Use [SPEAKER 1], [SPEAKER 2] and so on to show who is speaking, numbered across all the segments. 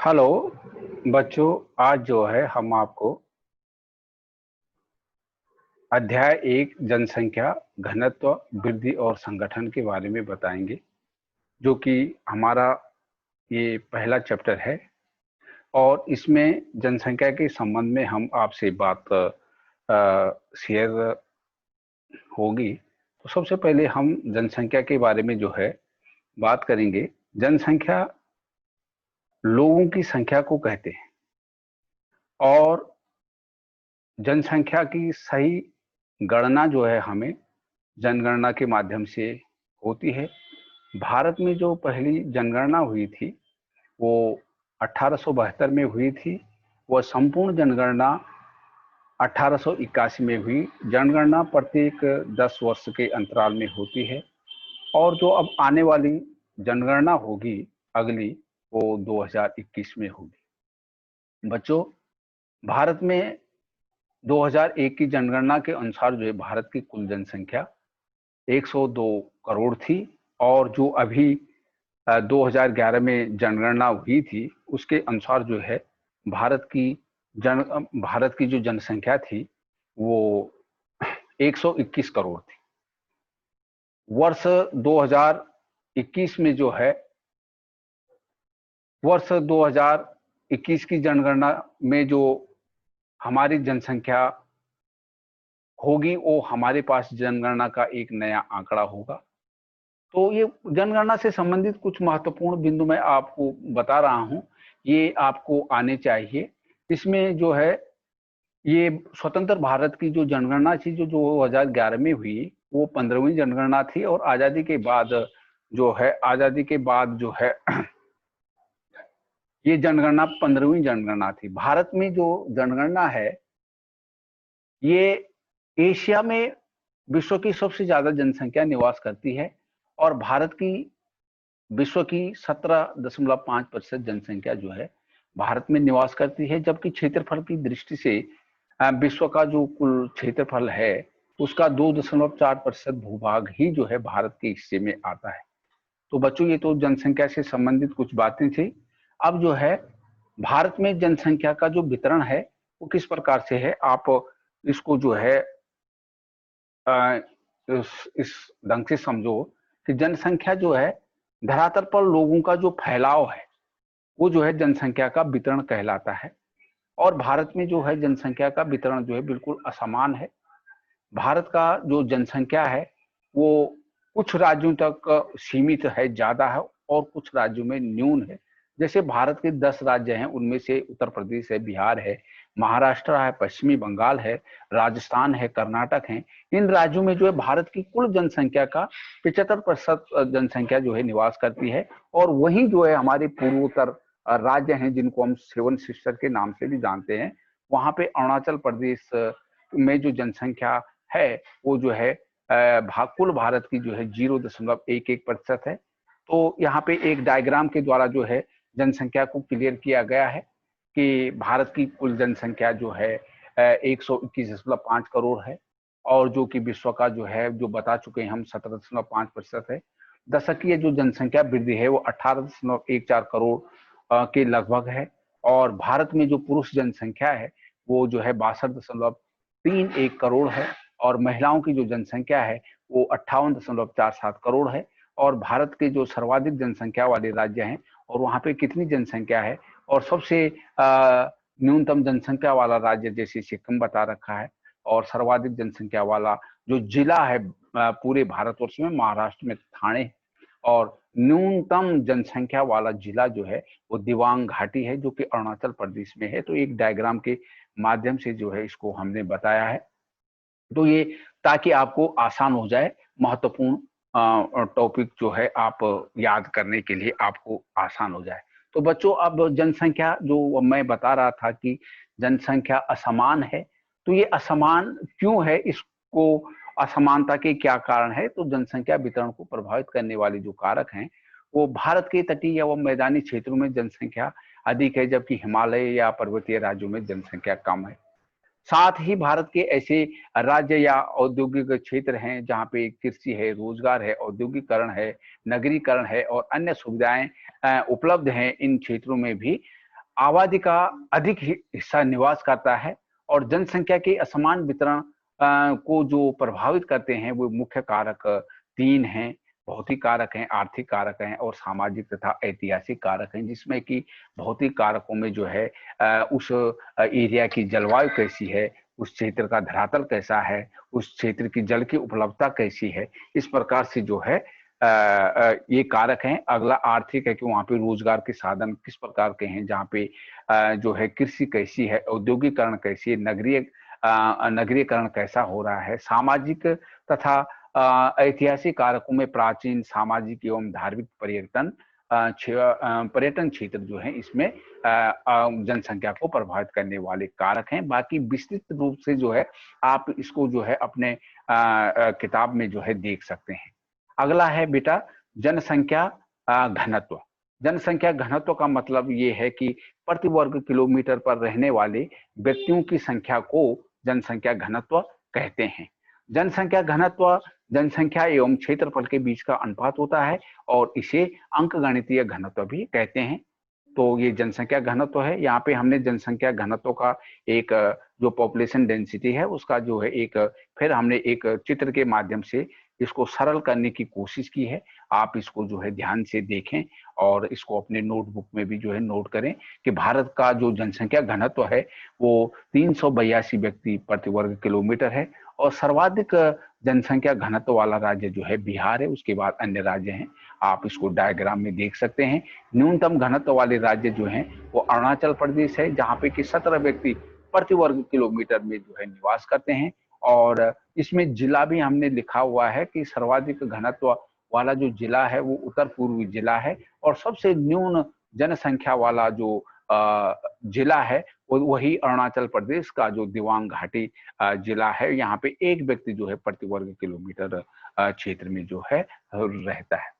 [SPEAKER 1] Hello बच्चों। आज जो है हम आपको अध्याय 1 जनसंख्या घनत्व वृद्धि और संगठन के बारे में बताएंगे, जो कि हमारा ये पहला चैप्टर है। और इसमें जनसंख्या के संबंध में हम आपसे बात शेयर होगी। तो सबसे पहले हम जनसंख्या के बारे में जो है बात करेंगे। जनसंख्या लोगों की संख्या को कहते हैं और जनसंख्या की सही गणना जो है हमें जनगणना के माध्यम से होती है। भारत में जो पहली जनगणना हुई थी वो 1872 में हुई थी। वह संपूर्ण जनगणना 1881 में हुई। जनगणना प्रत्येक 10 वर्ष के अंतराल में होती है और जो अब आने वाली जनगणना होगी अगली, वो 2021 में होगी। बच्चों, भारत में 2001 की जनगणना के अनुसार जो है भारत की कुल जनसंख्या 102 करोड़ थी। और जो अभी 2011 में जनगणना हुई थी उसके अनुसार जो है भारत की भारत की जो जनसंख्या थी वो 121 करोड़ थी। वर्ष 2021 में जो है वर्ष 2021 की जनगणना में जो हमारी जनसंख्या होगी वो हमारे पास जनगणना का एक नया आंकड़ा होगा। तो ये जनगणना से संबंधित कुछ महत्वपूर्ण बिंदु मैं आपको बता रहा हूं, ये आपको आने चाहिए। इसमें जो है ये स्वतंत्र भारत की जो जनगणना थी जो 2011 में हुई वो 15वीं जनगणना थी। और आजादी के बाद जो है ये जनगणना 15वीं जनगणना थी। भारत में जो जनगणना है ये एशिया में विश्व की सबसे ज्यादा जनसंख्या निवास करती है और भारत की विश्व की 17.5% जनसंख्या जो है भारत में निवास करती है। जबकि क्षेत्रफल की दृष्टि से विश्व का जो कुल क्षेत्रफल है उसका 2.4% भूभाग ही जो है भारत के हिस्से में आता है। तो बच्चों, ये तो जनसंख्या से संबंधित कुछ बातें थी। अब जो है भारत में जनसंख्या का जो वितरण है वो किस प्रकार से है, आप इसको जो है इस ढंग से समझो कि जनसंख्या जो है धरातल पर लोगों का जो फैलाव है वो जो है जनसंख्या का वितरण कहलाता है। और भारत में जो है जनसंख्या का वितरण जो है बिल्कुल असमान है। भारत का जो जनसंख्या है वो कुछ राज्यों तक सीमित है, ज्यादा है, और कुछ राज्यों में न्यून है। जैसे भारत के 10 राज्य हैं, उनमें से उत्तर प्रदेश है, बिहार है, महाराष्ट्र है, पश्चिमी बंगाल है, राजस्थान है, कर्नाटक है। इन राज्यों में जो है भारत की कुल जनसंख्या का 75% जनसंख्या जो है निवास करती है। और वहीं जो है हमारे पूर्वोत्तर राज्य हैं जिनको हम सेवन सिस्टर के नाम से भी जानते हैं। वहां पे अरुणाचल प्रदेश में जो जनसंख्या है वो जो है कुल भारत की जो है 0.11% है। तो यहाँ पे एक डायग्राम के द्वारा जो है जनसंख्या को क्लियर किया गया है कि भारत की कुल जनसंख्या जो है 121.5 करोड़ है और जो कि विश्व का जो है जो बता चुके हैं हम 17.5% है। दशकीय जो जनसंख्या वृद्धि है वो 18.14 करोड़ के लगभग है। और भारत में जो पुरुष जनसंख्या है वो जो है 62.31 करोड़ है। और महिलाओं की जो जनसंख्या है वो 58.47 करोड़ है। और भारत के जो सर्वाधिक जनसंख्या वाले राज्य हैं और वहां पे कितनी जनसंख्या है, और सबसे न्यूनतम जनसंख्या वाला राज्य जैसे सिक्किम बता रखा है, और सर्वाधिक जनसंख्या वाला जो जिला है पूरे भारतवर्ष में महाराष्ट्र में ठाणे, और न्यूनतम जनसंख्या वाला जिला जो है वो दिवांग घाटी है जो कि अरुणाचल प्रदेश में है। तो एक डायग्राम के माध्यम से जो है इसको हमने बताया है। तो ये ताकि आपको आसान हो जाए, महत्वपूर्ण टॉपिक जो है आप याद करने के लिए आपको आसान हो जाए। तो बच्चों, अब जनसंख्या जो मैं बता रहा था कि जनसंख्या असमान है, तो ये असमान क्यों है, इसको असमानता के क्या कारण है? तो जनसंख्या वितरण को प्रभावित करने वाले जो कारक हैं वो भारत के तटीय व मैदानी क्षेत्रों में जनसंख्या अधिक है, जबकि हिमालय या पर्वतीय राज्यों में जनसंख्या कम है। साथ ही भारत के ऐसे राज्य या औद्योगिक क्षेत्र हैं जहाँ पे कृषि है, रोजगार है, औद्योगिकरण है, नगरीकरण है और अन्य सुविधाएं उपलब्ध हैं। इन क्षेत्रों में भी आबादी का अधिक हिस्सा निवास करता है और जनसंख्या के असमान वितरण को जो प्रभावित करते हैं वो मुख्य कारक तीन हैं। भौतिक कारक हैं, आर्थिक कारक हैं और सामाजिक तथा ऐतिहासिक कारक हैं, जिसमें कि भौतिक कारकों में जो है उस एरिया की जलवायु कैसी है, उस क्षेत्र का धरातल कैसा है, उस क्षेत्र की जल की उपलब्धता कैसी है, इस प्रकार से जो है ये कारक हैं। अगला आर्थिक है कि वहाँ पे रोजगार के साधन किस प्रकार के हैं, जहाँ पे जो है कृषि कैसी है, औद्योगिकरण कैसी है, नगरीकरण कैसा हो रहा है। सामाजिक तथा ऐतिहासिक कारकों में प्राचीन सामाजिक एवं धार्मिक पर्यटन क्षेत्र जो है इसमें जनसंख्या को प्रभावित करने वाले कारक हैं। बाकी विस्तृत रूप से जो है आप इसको जो है अपने किताब में जो है देख सकते हैं। अगला है बेटा जनसंख्या घनत्व। जनसंख्या घनत्व का मतलब ये है कि प्रति वर्ग किलोमीटर पर रहने वाले व्यक्तियों की संख्या को जनसंख्या घनत्व कहते हैं। जनसंख्या घनत्व जनसंख्या एवं क्षेत्रफल के बीच का अनुपात होता है और इसे अंकगणितीय घनत्व भी कहते हैं। तो ये जनसंख्या घनत्व है। यहाँ पे हमने जनसंख्या घनत्व का एक जो पॉपुलेशन डेंसिटी है उसका जो है एक फिर हमने एक चित्र के माध्यम से इसको सरल करने की कोशिश की है। आप इसको जो है ध्यान से देखें और इसको अपने नोटबुक में भी जो है नोट करें कि भारत का जो जनसंख्या घनत्व है वो 382 व्यक्ति प्रति वर्ग किलोमीटर है और सर्वाधिक जनसंख्या घनत्व वाला राज्य जो है बिहार है। उसके बाद अन्य राज्य हैं, आप इसको डायग्राम में देख सकते हैं। न्यूनतम घनत्व वाले राज्य जो हैं वो अरुणाचल प्रदेश है, जहाँ पे कि 17 व्यक्ति प्रति वर्ग किलोमीटर में जो है निवास करते हैं। और इसमें जिला भी हमने लिखा हुआ है कि सर्वाधिक घनत्व वाला जो जिला है वो उत्तर पूर्वी जिला है और सबसे न्यून जनसंख्या वाला जो जिला है वो वही अरुणाचल प्रदेश का जो दिवांग घाटी जिला है। यहाँ पे एक व्यक्ति जो है प्रति वर्ग किलोमीटर क्षेत्र में जो है रहता है।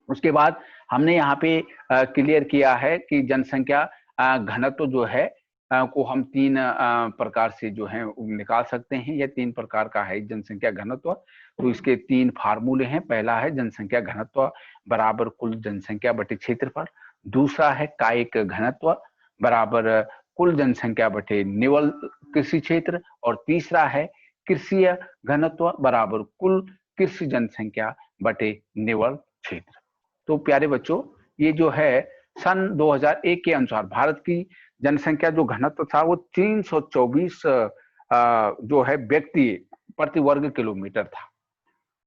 [SPEAKER 1] उसके बाद हमने यहाँ पे क्लियर किया है कि जनसंख्या घनत्व जो है को हम तीन प्रकार से जो है निकाल सकते हैं। यह तीन प्रकार का है जनसंख्या घनत्व। तो इसके तीन फार्मूले हैं। पहला है जनसंख्या घनत्व बराबर कुल जनसंख्या बटे क्षेत्रफल। दूसरा है कायिक घनत्व बराबर कुल जनसंख्या बटे निवल कृषि क्षेत्र। और तीसरा है कृषि घनत्व बराबर कुल कृषि जनसंख्या बटे निवल क्षेत्र। तो प्यारे बच्चों, ये जो है सन 2001 के अनुसार भारत की जनसंख्या जो घनत्व था वो 324 जो है व्यक्ति प्रति वर्ग किलोमीटर था।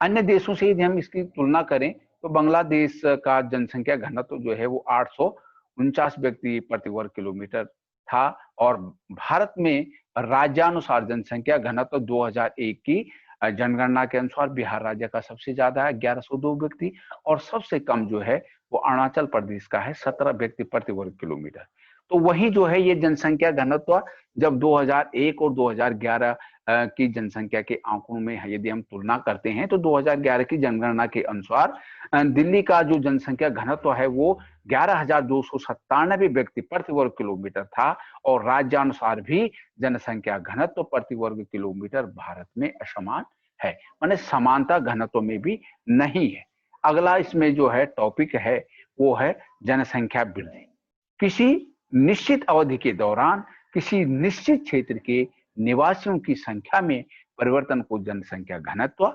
[SPEAKER 1] अन्य देशों से यदि हम इसकी तुलना करें तो बांग्लादेश का जनसंख्या घनत्व जो है वो 849 व्यक्ति प्रति वर्ग किलोमीटर था। और भारत में राज्यानुसार जनसंख्या घनत्व 2001 की जनगणना के अनुसार बिहार राज्य का सबसे ज्यादा है 1102 व्यक्ति और सबसे कम जो है वो अरुणाचल प्रदेश का है 17 व्यक्ति प्रति वर्ग किलोमीटर। तो वही जो है ये जनसंख्या घनत्व जब 2001 और 2011 की जनसंख्या के आंकड़ों में यदि हम तुलना करते हैं तो 2011 की जनगणना के अनुसार दिल्ली का जो जनसंख्या घनत्व है वो 11,297 व्यक्ति प्रति वर्ग किलोमीटर था और राज्यानुसार भी जनसंख्या घनत्व प्रति वर्ग किलोमीटर भारत में असमान है, माने समानता घनत्व में भी नहीं है। अगला इसमें जो है टॉपिक है वो है जनसंख्या वृद्धि। किसी निश्चित अवधि के दौरान किसी निश्चित क्षेत्र के निवासियों की संख्या में परिवर्तन को जनसंख्या घनत्व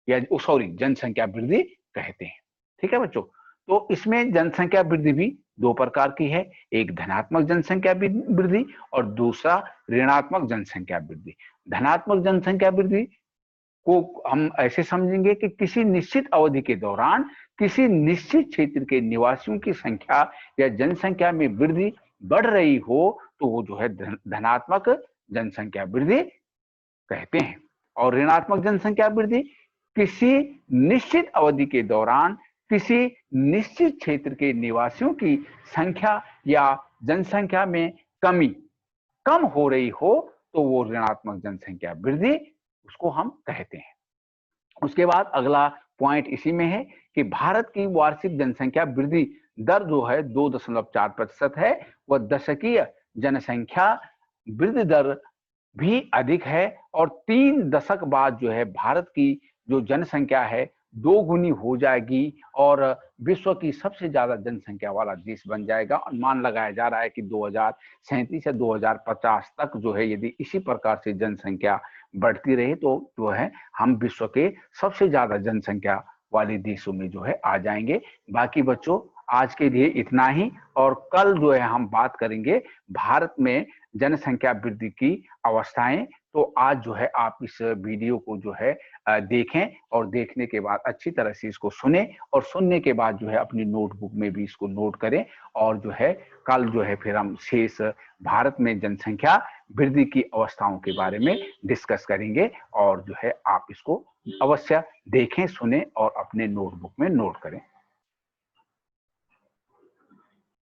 [SPEAKER 1] या जनसंख्या वृद्धि कहते हैं। ठीक है बच्चों, तो इसमें जनसंख्या वृद्धि भी दो प्रकार की है, एक धनात्मक जनसंख्या वृद्धि और दूसरा ऋणात्मक जनसंख्या वृद्धि। धनात्मक जनसंख्या वृद्धि को हम ऐसे समझेंगे कि किसी निश्चित अवधि के दौरान किसी निश्चित क्षेत्र के निवासियों की संख्या या जनसंख्या में वृद्धि बढ़ रही हो तो वो जो है धनात्मक जनसंख्या वृद्धि कहते हैं। और ऋणात्मक जनसंख्या वृद्धि किसी निश्चित अवधि के दौरान किसी निश्चित क्षेत्र के निवासियों की संख्या या जनसंख्या में कम हो रही हो तो वो ऋणात्मक जनसंख्या वृद्धि उसको हम कहते हैं। उसके बाद अगला पॉइंट इसी में है कि भारत की वार्षिक जनसंख्या वृद्धि दर जो है 2.4% है, वह दशकीय जनसंख्या वृद्धि दर भी अधिक है और 3 दशक बाद जो है भारत की जो जनसंख्या है दोगुनी हो जाएगी और विश्व की सबसे ज्यादा जनसंख्या वाला देश बन जाएगा। अनुमान लगाया जा रहा है कि 2037 या 2050 तक जो है यदि इसी प्रकार से जनसंख्या बढ़ती रही तो जो है हम विश्व के सबसे ज्यादा जनसंख्या वाले देशों में जो है आ जाएंगे। बाकी बच्चों आज के लिए इतना ही, और कल जो है हम बात करेंगे भारत में जनसंख्या वृद्धि की अवस्थाएं। तो आज जो है आप इस वीडियो को जो है देखें और देखने के बाद अच्छी तरह से इसको सुने और सुनने के बाद जो है अपनी नोटबुक में भी इसको नोट करें। और जो है कल जो है फिर हम शेष भारत में जनसंख्या वृद्धि की अवस्थाओं के बारे में डिस्कस करेंगे। और जो है आप इसको अवश्य देखें, सुने और अपने नोटबुक में नोट करें।